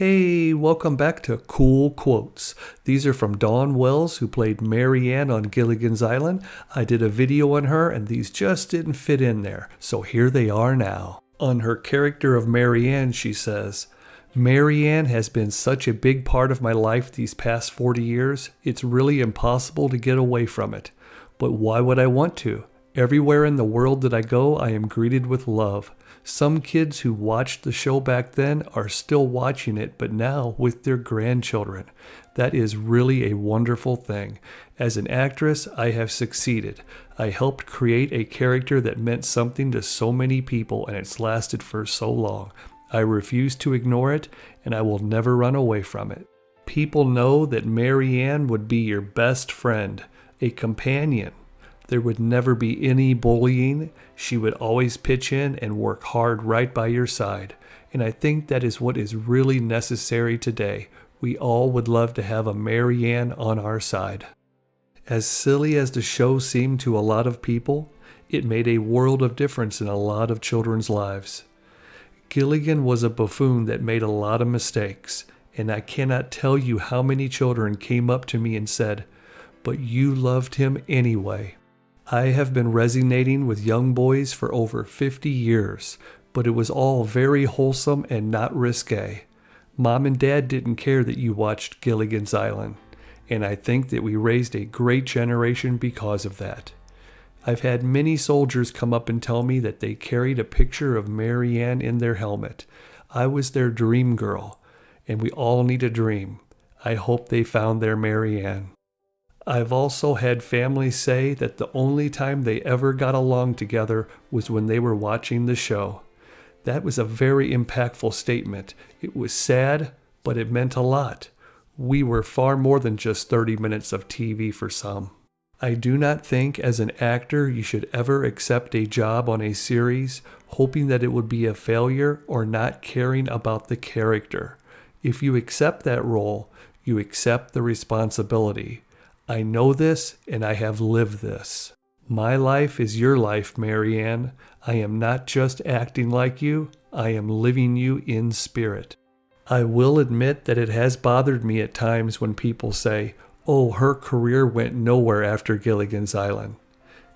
Hey, welcome back to Cool Quotes. These are from Dawn Wells, who played Mary Ann on Gilligan's Island. I did a video on her, and these just didn't fit in there, so here they are now. On her character of Mary Ann, she says, Mary Ann has been such a big part of my life these past 40 years, it's really impossible to get away from it. But why would I want to? Everywhere in the world that I go, I am greeted with love. Some kids who watched the show back then are still watching it, but now with their grandchildren. That is really a wonderful thing. As an actress, I have succeeded. I helped create a character that meant something to so many people, and it's lasted for so long. I refuse to ignore it, and I will never run away from it. People know that Mary Ann would be your best friend, a companion. There would never be any bullying. She would always pitch in and work hard right by your side. And I think that is what is really necessary today. We all would love to have a Mary Ann on our side. As silly as the show seemed to a lot of people, it made a world of difference in a lot of children's lives. Gilligan was a buffoon that made a lot of mistakes, and I cannot tell you how many children came up to me and said, "But you loved him anyway." I have been resonating with young boys for over 50 years, but it was all very wholesome and not risque. Mom and Dad didn't care that you watched Gilligan's Island, and I think that we raised a great generation because of that. I've had many soldiers come up and tell me that they carried a picture of Mary Ann in their helmet. I was their dream girl, and we all need a dream. I hope they found their Mary Ann. I've also had families say that the only time they ever got along together was when they were watching the show. That was a very impactful statement. It was sad, but it meant a lot. We were far more than just 30 minutes of TV for some. I do not think as an actor you should ever accept a job on a series hoping that it would be a failure or not caring about the character. If you accept that role, you accept the responsibility. I know this, and I have lived this. My life is your life, Mary Ann. I am not just acting like you, I am living you in spirit. I will admit that it has bothered me at times when people say, "Oh, her career went nowhere after Gilligan's Island."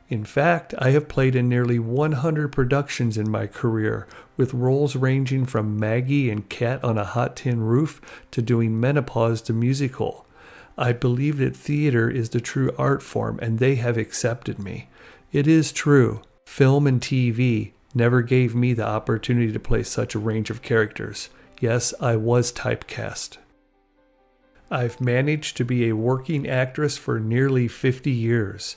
In fact, I have played in nearly 100 productions in my career, with roles ranging from Maggie and Cat on a Hot Tin Roof to doing Menopause the musical. I believe that theater is the true art form, and they have accepted me. It is true, film and TV never gave me the opportunity to play such a range of characters. Yes, I was typecast. I've managed to be a working actress for nearly 50 years.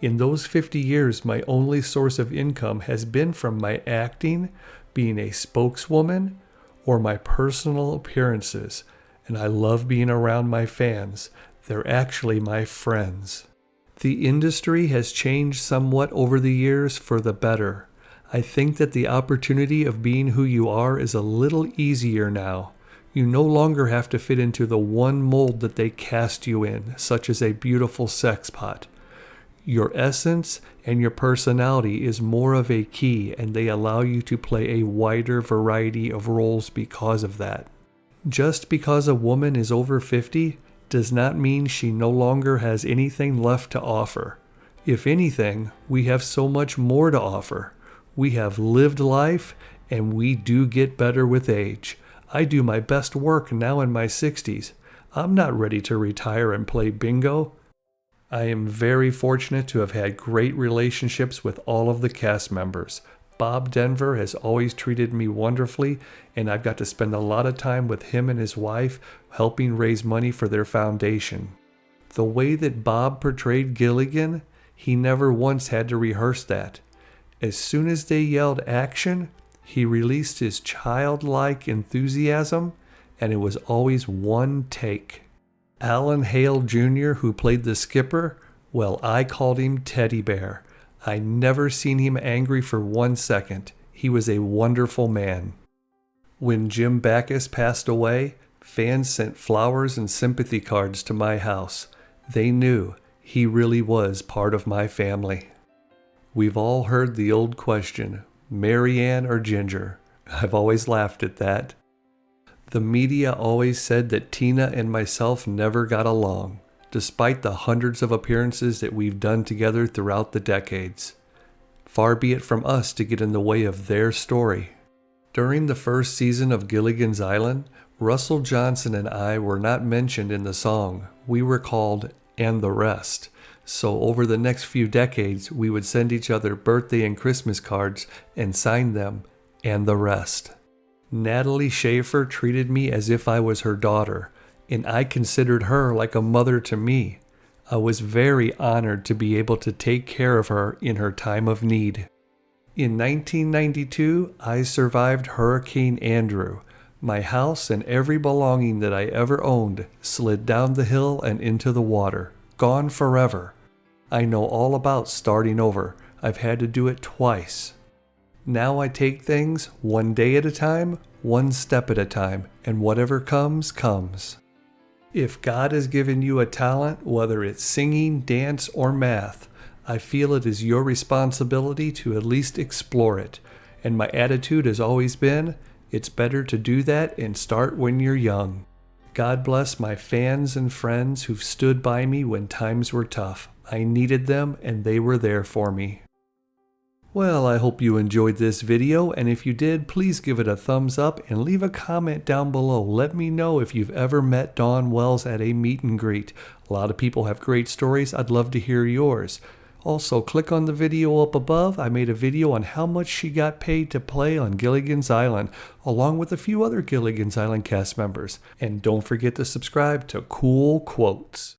In those 50 years, my only source of income has been from my acting, being a spokeswoman, or my personal appearances. And I love being around my fans. They're actually my friends. The industry has changed somewhat over the years for the better. I think that the opportunity of being who you are is a little easier now. You no longer have to fit into the one mold that they cast you in, such as a beautiful sex pot. Your essence and your personality is more of a key, and they allow you to play a wider variety of roles because of that. Just because a woman is over 50 does not mean she no longer has anything left to offer. If anything, we have so much more to offer. We have lived life, and we do get better with age. I do my best work now in my 60s. I'm not ready to retire and play bingo. I am very fortunate to have had great relationships with all of the cast members. Bob Denver has always treated me wonderfully, and I've got to spend a lot of time with him and his wife helping raise money for their foundation. The way that Bob portrayed Gilligan, he never once had to rehearse that. As soon as they yelled action, he released his childlike enthusiasm, and it was always one take. Allan Hale Jr., who played the skipper, well, I called him Teddy Bear. I never seen him angry for 1 second. He was a wonderful man. When Jim Backus passed away, fans sent flowers and sympathy cards to my house. They knew he really was part of my family. We've all heard the old question, Mary Ann or Ginger? I've always laughed at that. The media always said that Tina and myself never got along, despite the hundreds of appearances that we've done together throughout the decades. Far be it from us to get in the way of their story. During the first season of Gilligan's Island, Russell Johnson and I were not mentioned in the song. We were called "And the Rest." So over the next few decades, we would send each other birthday and Christmas cards and sign them "And the Rest." Natalie Schafer treated me as if I was her daughter, and I considered her like a mother to me. I was very honored to be able to take care of her in her time of need. In 1992, I survived Hurricane Andrew. My house and every belonging that I ever owned slid down the hill and into the water, gone forever. I know all about starting over. I've had to do it twice. Now I take things one day at a time, one step at a time, and whatever comes, comes. If God has given you a talent, whether it's singing, dance, or math, I feel it is your responsibility to at least explore it. And my attitude has always been, it's better to do that and start when you're young. God bless my fans and friends who've stood by me when times were tough. I needed them and they were there for me. Well, I hope you enjoyed this video, and if you did, please give it a thumbs up and leave a comment down below. Let me know if you've ever met Dawn Wells at a meet and greet. A lot of people have great stories. I'd love to hear yours. Also, click on the video up above. I made a video on how much she got paid to play on Gilligan's Island, along with a few other Gilligan's Island cast members. And don't forget to subscribe to Cool Quotes.